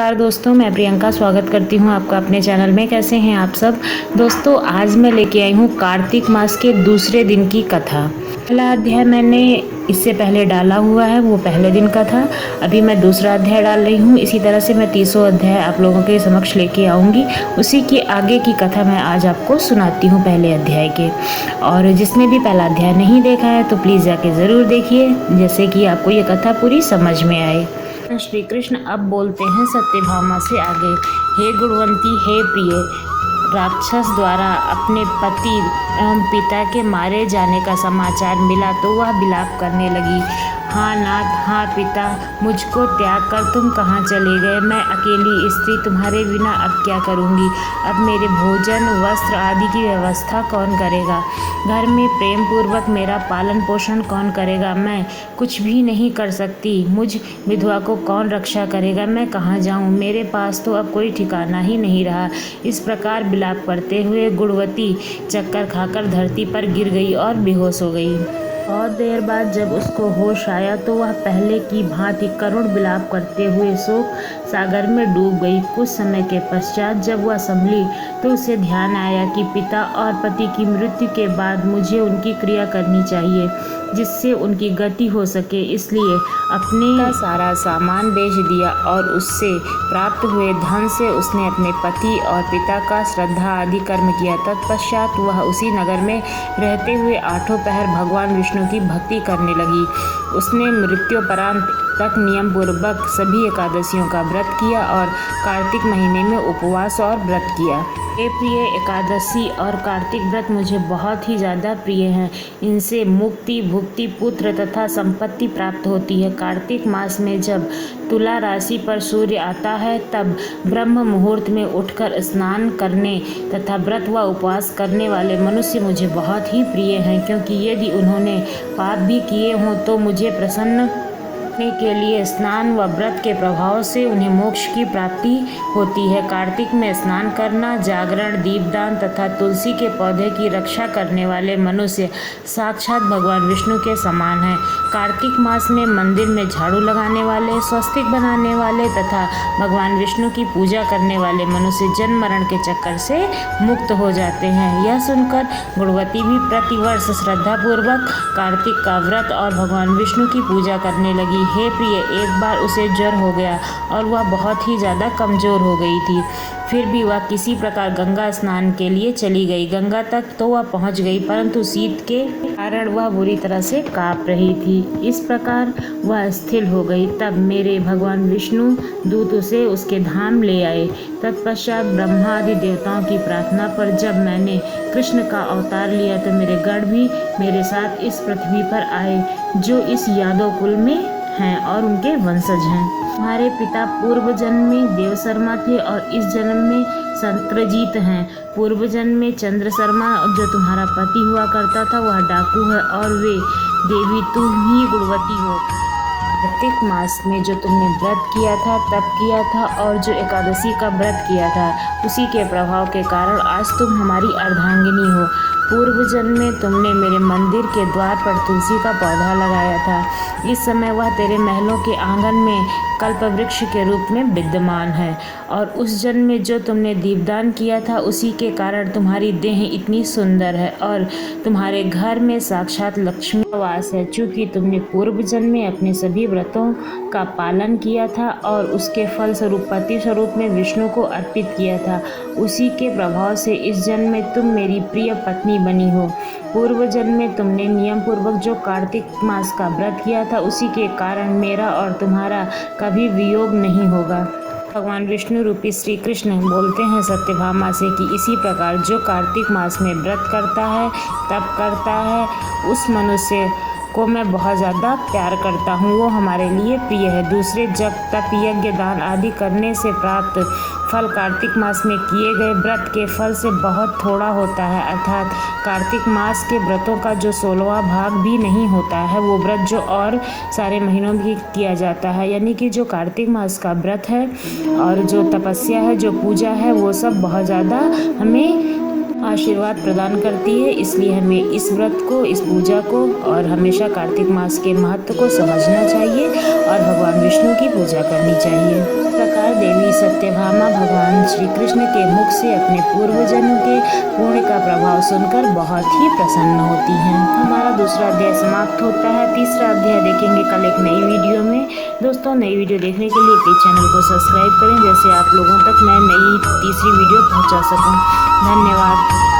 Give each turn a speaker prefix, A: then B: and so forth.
A: नमस्कार दोस्तों, मैं प्रियंका स्वागत करती हूँ आपका अपने चैनल में। कैसे हैं आप सब दोस्तों? आज मैं लेके आई हूँ कार्तिक मास के दूसरे दिन की कथा। पहला अध्याय मैंने इससे पहले डाला हुआ है, वो पहले दिन का था। अभी मैं दूसरा अध्याय डाल रही हूँ। इसी तरह से मैं 30वां अध्याय आप लोगों के समक्ष लेके आऊँगी। उसी की आगे की कथा मैं आज आपको सुनाती हूँ पहले अध्याय के। और जिसने भी पहला अध्याय नहीं देखा है तो प्लीज़ जाके ज़रूर देखिए, जैसे कि आपको ये कथा पूरी समझ में आए। श्री कृष्ण अब बोलते हैं सत्यभामा से आगे। हे गुणवंती, हे प्रिय, राक्षस द्वारा अपने पति एवं पिता के मारे जाने का समाचार मिला तो वह विलाप करने लगी। हाँ नाथ, हाँ पिता, मुझको त्याग कर तुम कहाँ चले गए? मैं अकेली स्त्री तुम्हारे बिना अब क्या करूँगी? अब मेरे भोजन, वस्त्र आदि की व्यवस्था कौन करेगा? घर में प्रेम पूर्वक मेरा पालन पोषण कौन करेगा? मैं कुछ भी नहीं कर सकती। मुझ विधवा को कौन रक्षा करेगा? मैं कहाँ जाऊँ? मेरे पास तो अब कोई ठिकाना ही नहीं रहा। इस प्रकार विलाप करते हुए गुणवती चक्कर खाकर धरती पर गिर गई और बेहोश हो गई। बहुत देर बाद जब उसको होश आया तो वह पहले की भांति करुण विलाप करते हुए शोक सागर में डूब गई। कुछ समय के पश्चात जब वह संभली तो उसे ध्यान आया कि पिता और पति की मृत्यु के बाद मुझे उनकी क्रिया करनी चाहिए जिससे उनकी गति हो सके। इसलिए अपने का सारा सामान बेच दिया और उससे प्राप्त हुए धन से उसने अपने पति और पिता का श्रद्धा आदि कर्म किया। तत्पश्चात वह उसी नगर में रहते हुए 8 पहर भगवान विष्णु की भक्ति करने लगी। उसने मृत्योपरांत तक नियम पूर्वक सभी एकादशियों का व्रत किया और कार्तिक महीने में उपवास और व्रत किया। हे प्रिय, एकादशी और कार्तिक व्रत मुझे बहुत ही ज़्यादा प्रिय हैं। इनसे मुक्ति, भुक्ति, पुत्र तथा संपत्ति प्राप्त होती है। कार्तिक मास में जब तुला राशि पर सूर्य आता है तब ब्रह्म मुहूर्त में उठकर स्नान करने तथा व्रत व उपवास करने वाले मनुष्य मुझे बहुत ही प्रिय हैं, क्योंकि यदि उन्होंने पाप भी किए हों तो मुझे प्रसन्न के लिए स्नान व व्रत के प्रभाव से उन्हें मोक्ष की प्राप्ति होती है। कार्तिक में स्नान करना, जागरण, दीपदान तथा तुलसी के पौधे की रक्षा करने वाले मनुष्य साक्षात भगवान विष्णु के समान हैं। कार्तिक मास में मंदिर में झाड़ू लगाने वाले, स्वस्तिक बनाने वाले तथा भगवान विष्णु की पूजा करने वाले मनुष्य जन्म मरण के चक्कर से मुक्त हो जाते हैं। यह सुनकर गुणवती भी प्रतिवर्ष श्रद्धापूर्वक कार्तिक का व्रत और भगवान विष्णु की पूजा करने लगी। हे प्रिय, एक बार उसे ज्वर हो गया और वह बहुत ही ज़्यादा कमज़ोर हो गई थी। फिर भी वह किसी प्रकार गंगा स्नान के लिए चली गई। गंगा तक तो वह पहुंच गई, परंतु शीत के कारण वह बुरी तरह से काँप रही थी। इस प्रकार वह स्थिर हो गई। तब मेरे भगवान विष्णु दूत उसे उसके धाम ले आए। तत्पश्चात ब्रह्मादि देवताओं की प्रार्थना पर जब मैंने कृष्ण का अवतार लिया तो मेरे गण भी मेरे साथ इस पृथ्वी पर आए, जो इस यादव कुल में हैं और उनके वंशज हैं। तुम्हारे पिता पूर्व जन्म में देव शर्मा थे और इस जन्म में संत्रजीत हैं। पूर्व जन्म में चंद्र शर्मा जो तुम्हारा पति हुआ करता था वह डाकू है, और वे देवी तुम ही गुणवती हो। कार्तिक मास में जो तुमने व्रत किया था तब किया था, और जो एकादशी का व्रत किया था उसी के प्रभाव के कारण आज तुम हमारी अर्धांगिनी हो। पूर्व जन्म में तुमने मेरे मंदिर के द्वार पर तुलसी का पौधा लगाया था। इस समय वह तेरे महलों के आंगन में कल्प वृक्ष के रूप में विद्यमान है, और उस जन्म में जो तुमने दीपदान किया था उसी के कारण तुम्हारी देह इतनी सुंदर है और तुम्हारे घर में साक्षात लक्ष्मी का वास है। चूँकि तुमने पूर्व जन्म में अपने सभी व्रतों का पालन किया था और उसके फल स्वरूप पति स्वरूप में विष्णु को अर्पित किया था, उसी के प्रभाव से इस जन्म में तुम मेरी प्रिय पत्नी बनी हो। पूर्व जन्म में तुमने नियम पूर्वक जो कार्तिक मास का व्रत किया था उसी के कारण मेरा और तुम्हारा कभी वियोग नहीं होगा। भगवान विष्णु रूपी श्री कृष्ण बोलते हैं सत्यभामा से कि इसी प्रकार जो कार्तिक मास में व्रत करता है, तप करता है, उस मनुष्य को मैं बहुत ज़्यादा प्यार करता हूँ, वो हमारे लिए प्रिय है। दूसरे जप, तप, यज्ञ, दान आदि करने से प्राप्त फल कार्तिक मास में किए गए व्रत के फल से बहुत थोड़ा होता है, अर्थात कार्तिक मास के व्रतों का जो 16वां भाग भी नहीं होता है वो व्रत जो और सारे महीनों में किया जाता है। यानी कि जो कार्तिक मास का व्रत है और जो तपस्या है, जो पूजा है, वो सब बहुत ज़्यादा हमें आशीर्वाद प्रदान करती है। इसलिए हमें इस व्रत को, इस पूजा को और हमेशा कार्तिक मास के महत्व को समझना चाहिए और भगवान विष्णु की पूजा करनी चाहिए। इस प्रकार देवी सत्यभामा भगवान श्री कृष्ण के मुख से अपने पूर्वजन्म के पुण्य का प्रभाव सुनकर बहुत ही प्रसन्न होती हैं। हमारा दूसरा अध्याय समाप्त होता है। तीसरा अध्याय देखेंगे कल एक नई वीडियो में। दोस्तों, नई वीडियो देखने के लिए प्लीज़ चैनल को सब्सक्राइब करें, जैसे आप लोगों तक मैं नई तीसरी वीडियो पहुंचा सकूं। धन्यवाद।